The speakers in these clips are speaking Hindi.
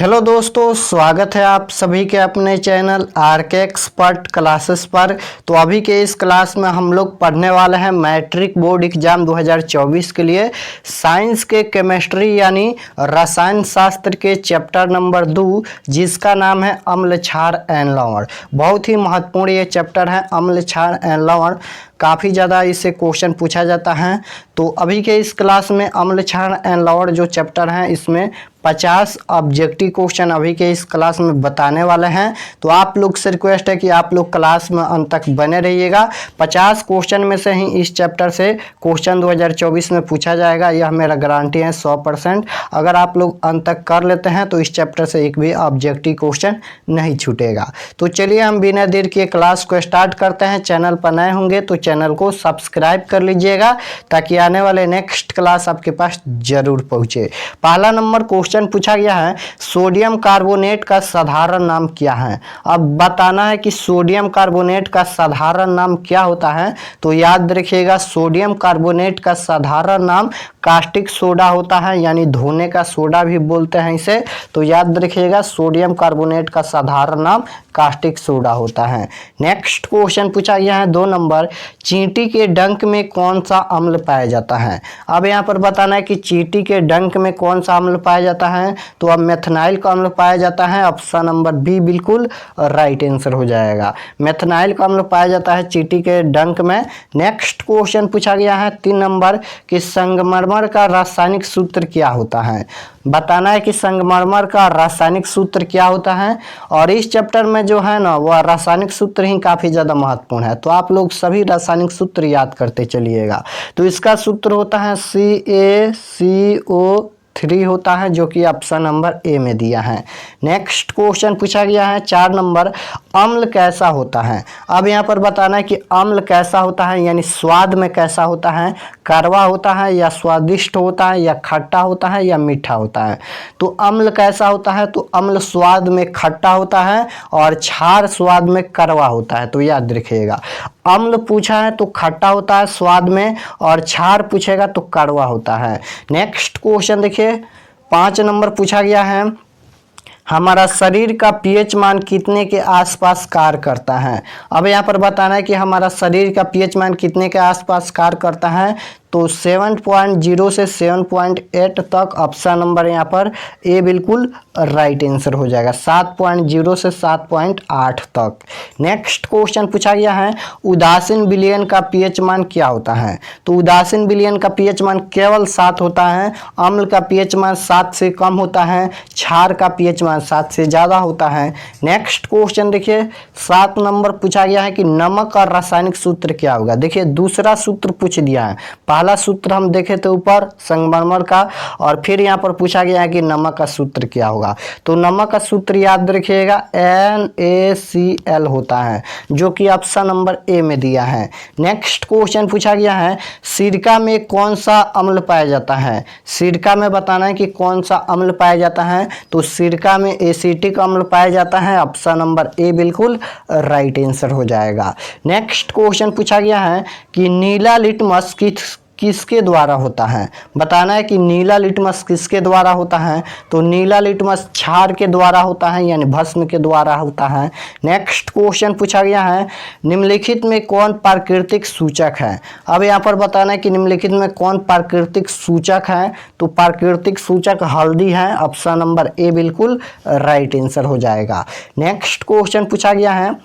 हेलो दोस्तों, स्वागत है आप सभी के अपने चैनल आरके एक्सपर्ट क्लासेस पर। तो अभी के इस क्लास में हम लोग पढ़ने वाले हैं मैट्रिक बोर्ड एग्जाम 2024 के लिए साइंस के केमिस्ट्री यानी रसायन शास्त्र के चैप्टर नंबर 2, जिसका नाम है अम्ल क्षार एंड लवण। बहुत ही महत्वपूर्ण ये चैप्टर है अम्ल क्षार एंड लवण। काफ़ी ज़्यादा इससे क्वेश्चन पूछा जाता है। तो अभी के इस क्लास में अम्ल क्षार एंड लवण जो चैप्टर है इसमें 50 ऑब्जेक्टिव क्वेश्चन अभी के इस क्लास में बताने वाले हैं। तो आप लोग से रिक्वेस्ट है कि आप लोग क्लास में अंत तक बने रहिएगा। 50 क्वेश्चन में से ही इस चैप्टर से क्वेश्चन 2024 में पूछा जाएगा, यह मेरा गारंटी है 100%। अगर आप लोग अंत तक कर लेते हैं तो इस चैप्टर से एक भी ऑब्जेक्टिव क्वेश्चन नहीं छूटेगा। तो चलिए हम बिना देर किए क्लास को स्टार्ट करते हैं। चैनल पर नए होंगे तो चैनल को सब्सक्राइब कर लीजिएगा ताकि आने वाले नेक्स्ट क्लास आपके पास जरूर पहुँचे। पहला नंबर क्वेश्चन पूछा गया है, सोडियम कार्बोनेट का साधारण नाम क्या है। अब बताना है कि सोडियम कार्बोनेट का साधारण नाम क्या होता है। तो याद रखिएगा, सोडियम कार्बोनेट का साधारण नाम कास्टिक सोडा होता है, यानी धोने का सोडा भी बोलते हैं इसे। तो याद रखिएगा, सोडियम कार्बोनेट का साधारण नाम कास्टिक सोडा होता है। नेक्स्ट क्वेश्चन पूछा गया है 2 नंबर, चींटी के डंक में कौन सा अम्ल पाया जाता है। अब यहाँ पर बताना है कि चींटी के डंक में कौन सा अम्ल पाया जाता है। तो अब मेथनाइल का अम्ल पाया जाता है। ऑप्शन नंबर बी बिल्कुल राइट आंसर हो जाएगा। मेथनाइल का अम्ल पाया जाता है चींटी के डंक में। नेक्स्ट क्वेश्चन पूछा गया है 3 नंबर कि संगमरमर का रासायनिक सूत्र क्या होता है। बताना है कि संगमरमर का रासायनिक सूत्र क्या होता है। और इस चैप्टर में जो है ना वह रासायनिक सूत्र ही काफ़ी ज़्यादा महत्वपूर्ण है। तो आप लोग सभी रासायनिक सूत्र याद करते चलिएगा। तो इसका सूत्र होता है CaCO3 होता है, जो कि ऑप्शन नंबर ए में दिया है। नेक्स्ट क्वेश्चन पूछा गया है 4 नंबर, अम्ल कैसा होता है। अब यहाँ पर बताना है कि अम्ल कैसा होता है, यानी स्वाद में कैसा होता है, कड़वा होता है या स्वादिष्ट होता है या खट्टा होता है या मीठा होता है। तो अम्ल कैसा होता है, तो अम्ल स्वाद में खट्टा होता है और क्षार स्वाद में कड़वा होता है। तो याद रखिएगा, अम्ल पूछा है तो खट्टा होता है स्वाद में और क्षार पूछेगा तो कड़वा होता है। नेक्स्ट क्वेश्चन देखिए 5 नंबर पूछा गया है, हमारा शरीर का पीएच मान कितने के आसपास कार्य करता है। अब यहाँ पर बताना है कि हमारा शरीर का पीएच मान कितने के आसपास कार्य करता है। तो 7.0 से 7.8 तक ऑप्शन नंबर यहाँ पर ए बिल्कुल राइट आंसर हो जाएगा। 7.0 से 7.8 तक। नेक्स्ट क्वेश्चन पूछा गया है, उदासीन विलयन का पीएच मान क्या होता है। तो उदासीन विलयन का पीएच मान केवल 7 होता है। अम्ल का पीएच मान 7 से कम होता है। क्षार का पीएच मान 7 से ज़्यादा होता है। नेक्स्ट क्वेश्चन देखिए 7 नंबर पूछा गया है कि नमक का रासायनिक सूत्र क्या होगा। देखिए दूसरा सूत्र पूछ दिया है। पहला सूत्र हम देखे थे ऊपर संगमरमर का, और फिर यहाँ पर पूछा गया है कि नमक का सूत्र क्या होगा। तो नमक का सूत्र याद रखिएगा NaCl होता है, जो कि ऑप्शन नंबर ए में दिया है। नेक्स्ट क्वेश्चन पूछा गया है, सिरका में कौन सा अम्ल पाया जाता है। सिरका में बताना है कि कौन सा अम्ल पाया जाता है। तो सिरका में एसिटिक अम्ल पाया जाता है। ऑप्शन नंबर ए बिल्कुल राइट आंसर हो जाएगा। नेक्स्ट क्वेश्चन पूछा गया है कि नीला लिटमस किसके द्वारा होता है। बताना है कि नीला लिटमस किसके द्वारा होता है। तो नीला लिटमस क्षार के द्वारा होता है, यानी भस्म के द्वारा होता है। नेक्स्ट क्वेश्चन पूछा गया है, निम्नलिखित में कौन प्राकृतिक सूचक है। अब यहाँ पर बताना है कि निम्नलिखित में कौन प्राकृतिक सूचक है। तो प्राकृतिक सूचक हल्दी है। ऑप्शन नंबर ए बिल्कुल राइट आंसर हो जाएगा। नेक्स्ट क्वेश्चन पूछा गया है,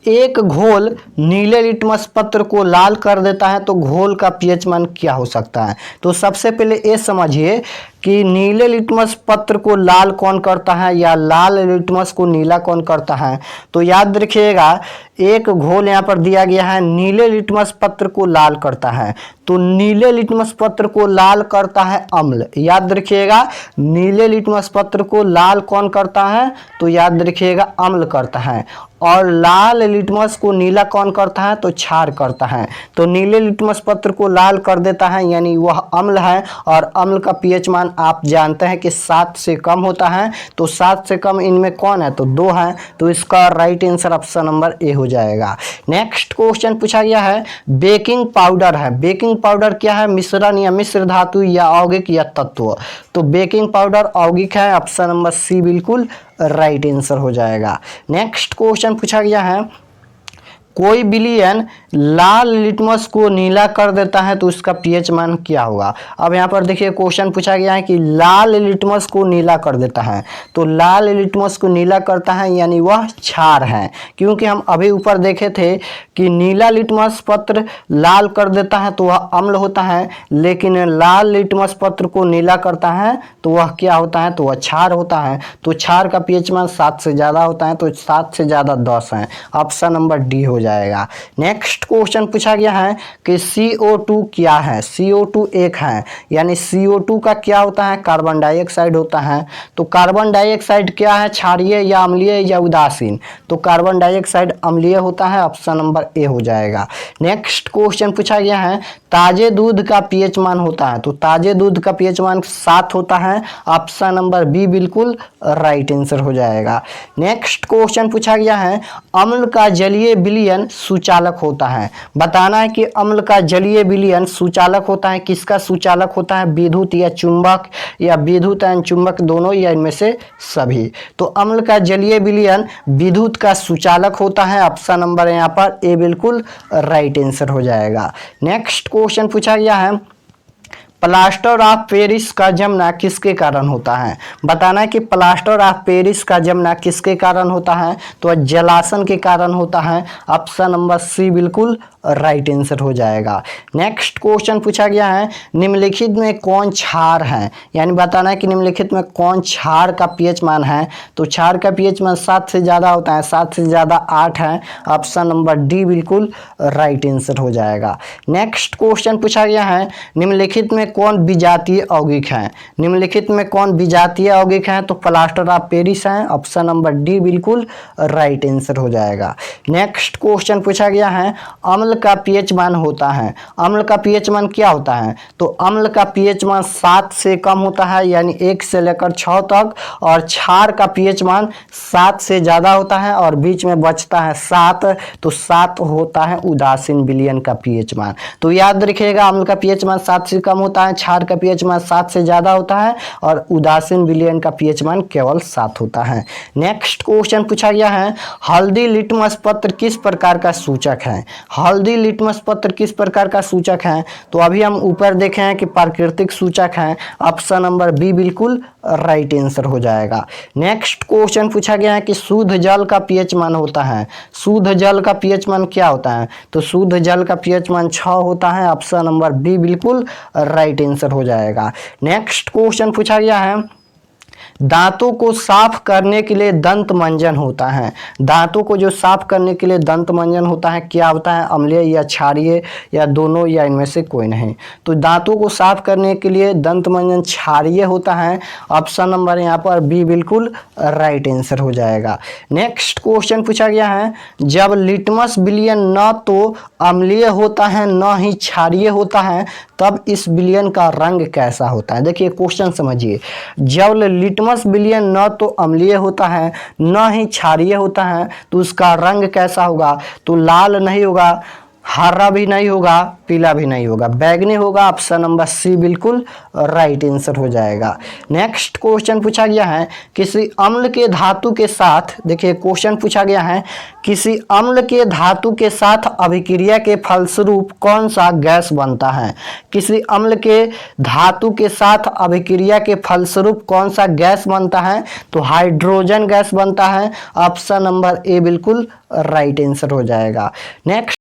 एक घोल नीले लिटमस पत्र को लाल कर देता है तो घोल का पीएच मान क्या हो सकता है। तो सबसे पहले ये समझिए कि नीले लिटमस पत्र को लाल कौन करता है या लाल लिटमस को नीला कौन करता है। तो याद रखिएगा, एक घोल यहाँ पर दिया गया है नीले लिटमस पत्र को लाल करता है। तो नीले लिटमस पत्र को लाल करता है अम्ल। याद रखिएगा, नीले लिटमस पत्र को लाल कौन करता है। तो याद रखिएगा अम्ल करता है। और लाल लिटमस को नीला कौन करता है। तो क्षार करता है। तो नीले लिटमस पत्र को लाल कर देता है, यानी वह अम्ल है और अम्ल का पीएच मान आप जानते हैं कि 7 से कम होता है, तो 7 से कम इनमें कौन है, तो 2 है, तो इसका right answer option number A हो जाएगा। नेक्स्ट क्वेश्चन पूछा गया है बेकिंग पाउडर है। बेकिंग पाउडर क्या है, मिश्रण या मिश्र धातु या यौगिक या तत्व। तो बेकिंग पाउडर यौगिक है, ऑप्शन नंबर सी बिल्कुल राइट आंसर हो जाएगा। नेक्स्ट क्वेश्चन पूछा गया है कोई विलयन लाल लिटमस को नीला कर देता है तो उसका पीएच मान क्या होगा। अब यहाँ पर देखिए क्वेश्चन पूछा गया है कि लाल लिटमस को नीला कर देता है, तो लाल लिटमस को नीला करता है यानी वह क्षार है, क्योंकि हम अभी ऊपर देखे थे कि नीला लिटमस पत्र लाल कर देता है तो वह अम्ल होता है, लेकिन लाल लिटमस पत्र को नीला करता है तो वह क्या होता है, तो वह क्षार होता है। तो क्षार का पीएच मान 7 से ज़्यादा होता है, तो 7 से ज़्यादा 10 है, ऑप्शन नंबर डी हो जाएगा। नेक्स्ट क्वेश्चन पूछा गया है कि CO2 क्या है। CO2 एक है, यानी CO2 का क्या होता है, कार्बन डाइऑक्साइड होता है। तो कार्बन डाइऑक्साइड क्या है, क्षारीय या अम्लीय या उदासीन। तो कार्बन डाइऑक्साइड अम्लीय होता है, ऑप्शन नंबर ए हो जाएगा। नेक्स्ट क्वेश्चन पूछा गया है ताजे दूध का पीएच मान होता है। तो ताजे दूध का पीएच मान 7 होता है, ऑप्शन नंबर बी बिल्कुल राइट आंसर हो जाएगा। नेक्स्ट क्वेश्चन पूछा गया है अम्ल का जलीय विलयन सुचालक होता है। बताना है कि अम्ल का जलीय विलयन सुचालक होता है, किसका सुचालक होता है, विद्युत या चुंबक या विद्युत एवं चुंबक दोनों या इनमें से सभी। तो अम्ल का जलीय विलयन विद्युत का सुचालक होता है, ऑप्शन नंबर यहाँ पर ए बिल्कुल राइट आंसर हो जाएगा। नेक्स्ट क्वेश्चन पूछा गया है प्लास्टर ऑफ पेरिस का जमना किसके कारण होता है। बताना है कि प्लास्टर ऑफ पेरिस का जमना किसके कारण होता है, तो जलासन के कारण होता है, ऑप्शन नंबर सी बिल्कुल राइट आंसर हो जाएगा। नेक्स्ट क्वेश्चन पूछा गया है निम्नलिखित में कौन क्षार है, यानी बताना है कि निम्नलिखित में कौन क्षार का पीएच मान है। तो क्षार का पीएच मान 7 से ज़्यादा होता है, 7 से ज़्यादा 8 है, ऑप्शन नंबर डी बिल्कुल राइट आंसर हो जाएगा। नेक्स्ट क्वेश्चन पूछा गया है निम्नलिखित में कौन विजातीय यौगिक है। निम्नलिखित में कौन विजातीय यौगिक है, तो प्लास्टर ऑफ पेरिस है, ऑप्शन नंबर डी बिल्कुल राइट आंसर हो जाएगा। नेक्स्ट क्वेश्चन पूछा गया है अम्ल का पीएच मान होता है। अम्ल का पीएच मान क्या होता है, तो अम्ल का पीएच मान 7 से कम होता है, यानी 1 से लेकर 6 तक, और क्षार का पीएच मान 7 से ज़्यादा होता है और बीच में बचता है 7, तो 7 होता है उदासीन विलयन का पीएच मान। तो याद रखिएगा अम्ल का पीएच मान 7 से कम होता है, क्षार का पीएच मान 7 से ज़्यादा होता है और उदासीन विलयन का पीएच मान केवल 7 होता है। नेक्स्ट क्वेश्चन पूछा गया है हल्दी लिटमस पत्र किस प्रकार का सूचक है। हल्दी लिटमस पत्र किस प्रकार का सूचक है, तो अभी हम ऊपर देखे हैं कि प्राकृतिक सूचक है, ऑप्शन नंबर बी बिल्कुल राइट आंसर हो जाएगा। नेक्स्ट क्वेश्चन पूछा गया है कि शुद्ध जल का पीएच मान होता है। शुद्ध जल का पीएच मान क्या होता है, तो शुद्ध जल का पीएच मान 6 होता है, ऑप्शन नंबर बी बिल्कुल राइट आंसर हो जाएगा। नेक्स्ट क्वेश्चन पूछा गया है दांतों को साफ करने के लिए दंत मंजन होता है। दांतों को जो साफ करने के लिए दंत मंजन होता है क्या होता है, अम्लीय या क्षारीय या दोनों या इनमें से कोई नहीं। तो दांतों को साफ करने के लिए दंत मंजन क्षारीय होता है, ऑप्शन नंबर यहाँ पर बी बिल्कुल राइट आंसर हो जाएगा। नेक्स्ट क्वेश्चन पूछा गया है जब लिटमस विलयन न तो अम्लीय होता है न ही क्षारीय होता है तब इस विलयन का रंग कैसा होता है। देखिए क्वेश्चन समझिए, जब लिटमस विलयन न तो अम्लीय होता है न ही क्षारीय होता है तो उसका रंग कैसा होगा, तो लाल नहीं होगा, हरा भी नहीं होगा, पीला भी नहीं होगा, बैगनी होगा, ऑप्शन नंबर सी बिल्कुल राइट आंसर हो जाएगा। नेक्स्ट क्वेश्चन पूछा गया है किसी अम्ल के धातु के साथ, देखिए क्वेश्चन पूछा गया है किसी अम्ल के धातु के साथ अभिक्रिया के फलस्वरूप कौन सा गैस बनता है। किसी अम्ल के धातु के साथ अभिक्रिया के फलस्वरूप कौन सा गैस बनता है, तो हाइड्रोजन गैस बनता है, ऑप्शन नंबर ए बिल्कुल राइट आंसर हो जाएगा। नेक्स्ट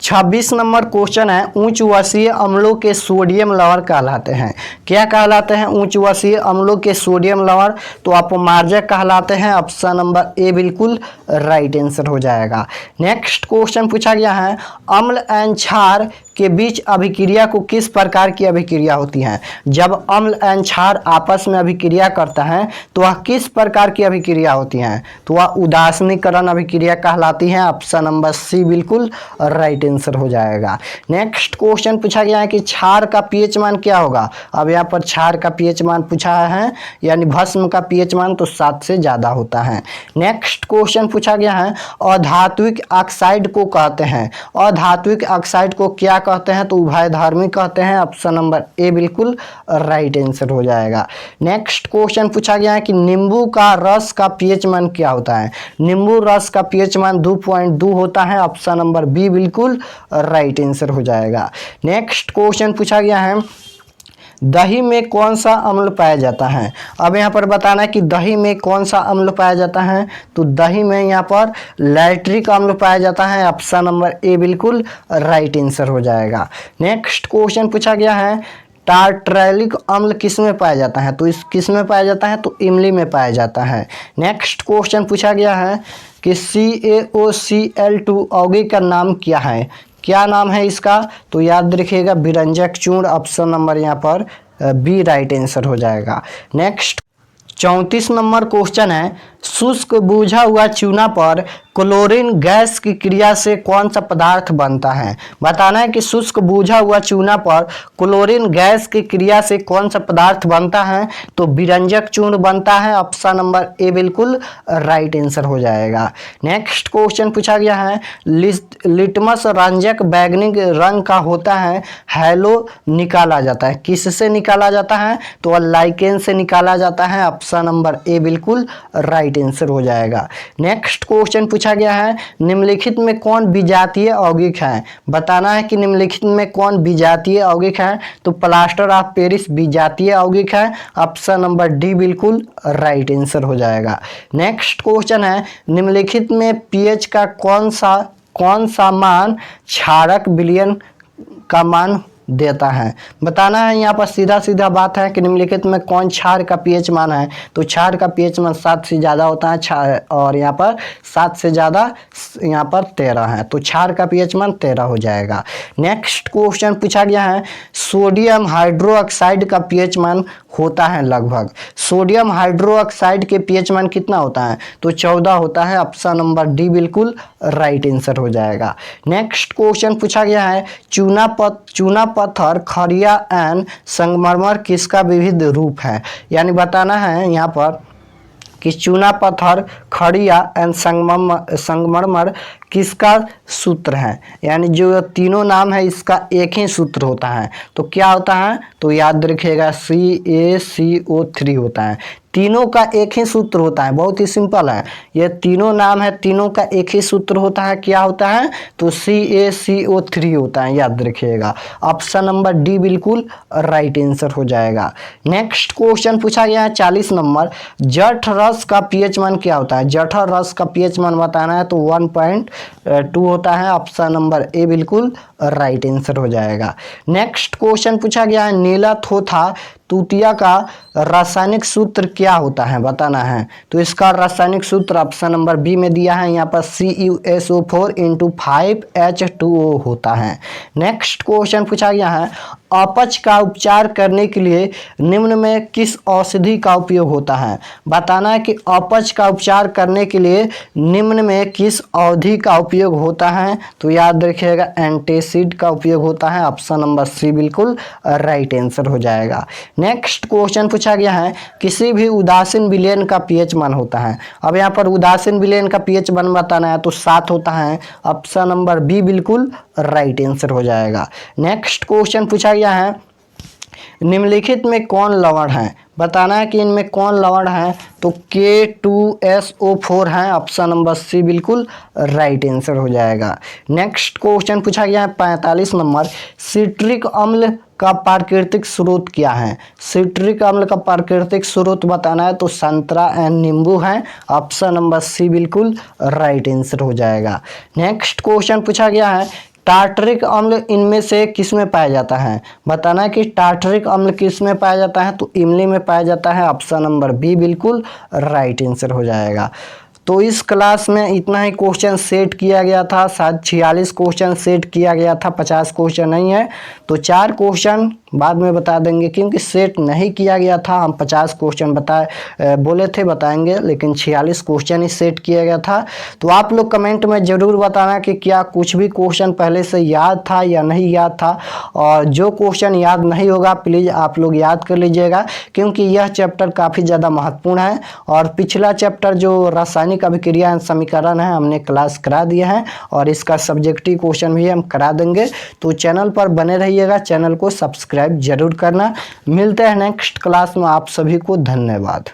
26 नंबर क्वेश्चन है उच्च वसीय अम्लों के सोडियम लवण कहलाते हैं। क्या कहलाते हैं उच्च वसीय अम्लों के सोडियम लवण, तो अपमार्जक कहलाते हैं, ऑप्शन नंबर ए बिल्कुल राइट आंसर हो जाएगा। नेक्स्ट क्वेश्चन पूछा गया है अम्ल एवं क्षार के बीच अभिक्रिया को किस प्रकार की अभिक्रिया होती है? जब अम्ल एवं क्षार आपस में अभिक्रिया करता है तो वह किस प्रकार की अभिक्रिया होती है? तो वह उदासीनीकरण अभिक्रिया कहलाती है। ऑप्शन नंबर सी बिल्कुल राइट आंसर हो जाएगा। नेक्स्ट क्वेश्चन पूछा गया है कि क्षार का पीएच मान क्या होगा? अब यहाँ पर क्षार का पीएच मान पूछा है, यानी भस्म का पीएच मान तो 7 से ज्यादा होता है। नेक्स्ट क्वेश्चन पूछा गया है अधात्विक ऑक्साइड को कहते हैं, अधात्विक ऑक्साइड को क्या कहते हैं? तो उभयधर्मी कहते हैं। ऑप्शन नंबर ए बिल्कुल राइट आंसर हो जाएगा। नेक्स्ट क्वेश्चन पूछा गया है कि नींबू का रस का पीएच मान क्या होता है? नींबू रस का पीएच मान 2.2 होता है। ऑप्शन नंबर बी बिल्कुल राइट आंसर हो जाएगा। नेक्स्ट क्वेश्चन पूछा गया है दही में कौन सा अम्ल पाया जाता है? अब यहाँ पर बताना है कि दही में कौन सा अम्ल पाया जाता है। तो दही में यहाँ पर लैक्टिक अम्ल पाया जाता है। ऑप्शन नंबर ए बिल्कुल राइट आंसर हो जाएगा। नेक्स्ट क्वेश्चन पूछा गया है टार्ट्रैलिक अम्ल किस में पाया जाता है? तो इस किस में पाया जाता है? तो इमली में पाया जाता है। नेक्स्ट क्वेश्चन पूछा गया है कि CaOCl2 यौगिक का नाम क्या है? क्या नाम है इसका? तो याद रखिएगा विरंजक चूर्ण। ऑप्शन नंबर यहाँ पर बी राइट आंसर हो जाएगा। नेक्स्ट 34 नंबर क्वेश्चन है शुष्क बुझा हुआ चूना पर क्लोरीन गैस की क्रिया से कौन सा पदार्थ बनता है? बताना है कि शुष्क बुझा हुआ चूना पर क्लोरीन गैस की क्रिया से कौन सा पदार्थ बनता है? तो विरंजक चूर्ण बनता है। ऑप्शन नंबर ए बिल्कुल राइट आंसर हो जाएगा। नेक्स्ट क्वेश्चन पूछा गया है लिटमस रंजक बैगनी रंग का होता है, हैलो निकाला जाता है, किससे निकाला जाता है? तो लाइकेन से निकाला जाता है। ऑप्शन नंबर ए बिल्कुल राइट आंसर हो जाएगा। नेक्स्ट क्वेश्चन पूछा गया है निम्नलिखित में कौन विजातीय यौगिक है? बताना है कि निम्नलिखित में कौन विजातीय यौगिक है? तो प्लास्टर ऑफ पेरिस विजातीय यौगिक है। ऑप्शन नंबर डी बिल्कुल राइट आंसर हो जाएगा। नेक्स्ट क्वेश्चन है निम्नलिखित में पीएच का कौन सा मान क्षारक विलयन का मान देता है? बताना है। यहाँ पर सीधा सीधा बात है कि निम्नलिखित में कौन क्षार का पीएच मान है? तो क्षार का पीएच मान 7 से ज़्यादा होता है और यहाँ पर 7 से ज़्यादा यहाँ पर 13 है, तो क्षार का पीएच मान 13 हो जाएगा। नेक्स्ट क्वेश्चन पूछा गया है सोडियम हाइड्रोक्साइड का पीएच मान होता है लगभग, सोडियम हाइड्रोक्साइड के पीएच मान कितना होता है? तो 14 होता है। ऑप्शन नंबर डी बिल्कुल राइट आंसर हो जाएगा। नेक्स्ट क्वेश्चन पूछा गया है चूना पत्थर खड़िया एंड संगमरमर किसका विविध रूप है? यानी बताना है यहाँ पर कि चूना पत्थर खड़िया एंड संगमरमर किसका सूत्र है? यानी जो तीनों नाम है इसका एक ही सूत्र होता है। तो क्या होता है? तो याद रखिएगा CaCO3 होता है। तीनों का एक ही सूत्र होता है, बहुत ही सिंपल है। ये तीनों नाम है, तीनों का एक ही सूत्र होता है। क्या होता है? तो CaCO3 होता है, याद रखिएगा। ऑप्शन नंबर डी बिल्कुल राइट आंसर हो जाएगा। नेक्स्ट क्वेश्चन पूछा गया है 40 नंबर जठ रस का पीएच मान क्या होता है? जठ रस का पीएच मान बताना है तो 1.2 होता है। ऑप्शन नंबर ए बिल्कुल राइट आंसर हो जाएगा। नेक्स्ट क्वेश्चन पूछा गया है नीला थोथा तूतिया का रासायनिक सूत्र क्या होता है? बताना है। तो इसका रासायनिक सूत्र ऑप्शन नंबर बी में दिया है, यहाँ पर CuSO4 × 5H2O होता है। नेक्स्ट क्वेश्चन पूछा गया है अपच का उपचार करने के लिए निम्न में किस औषधि का उपयोग होता है? बताना है कि अपच का उपचार करने के लिए निम्न में किस औषधि का उपयोग होता है? तो याद रखिएगा एंटासिड का उपयोग होता है। ऑप्शन नंबर सी बिल्कुल राइट आंसर हो जाएगा। नेक्स्ट क्वेश्चन पूछा गया है किसी भी उदासीन विलयन का पीएच मान होता है। अब यहाँ पर उदासीन विलयन का पीएच मान बताना है तो 7 होता है। ऑप्शन नंबर बी बिल्कुल राइट आंसर हो जाएगा। नेक्स्ट क्वेश्चन पूछा गया है निम्नलिखित में कौन लवण है? बताना है कि इनमें कौन लवण है? तो K2SO4 है। ऑप्शन नंबर सी बिल्कुल राइट आंसर हो जाएगा। नेक्स्ट क्वेश्चन पूछा गया है 45 नंबर सिट्रिक अम्ल का प्राकृतिक स्रोत क्या है? सिट्रिक अम्ल का प्राकृतिक स्रोत बताना है तो संतरा एंड नींबू है। ऑप्शन नंबर सी बिल्कुल राइट आंसर हो जाएगा। नेक्स्ट क्वेश्चन पूछा गया है टार्टरिक अम्ल इनमें से किस में पाया जाता है? बताना है कि टार्टरिक अम्ल किस में पाया जाता है? तो इमली में पाया जाता है। ऑप्शन नंबर बी बिल्कुल राइट आंसर हो जाएगा। तो इस क्लास में इतना ही क्वेश्चन सेट किया गया था, शायद 46 क्वेश्चन सेट किया गया था, 50 क्वेश्चन नहीं है। तो 4 क्वेश्चन बाद में बता देंगे, क्योंकि सेट नहीं किया गया था। हम 50 क्वेश्चन बोले थे बताएंगे, लेकिन 46 क्वेश्चन ही सेट किया गया था। तो आप लोग कमेंट में ज़रूर बताना कि क्या कुछ भी क्वेश्चन पहले से याद था या नहीं याद था। और जो क्वेश्चन याद नहीं होगा प्लीज़ आप लोग याद कर लीजिएगा, क्योंकि यह चैप्टर काफ़ी ज़्यादा महत्वपूर्ण है। और पिछला चैप्टर जो रासायनिक अभिक्रिया समीकरण है हमने क्लास करा दिया है, और इसका सब्जेक्टिव क्वेश्चन भी हम करा देंगे। तो चैनल पर बने रहिएगा, चैनल को सब्सक्राइब जरूर करना। मिलते हैं नेक्स्ट क्लास में, आप सभी को धन्यवाद।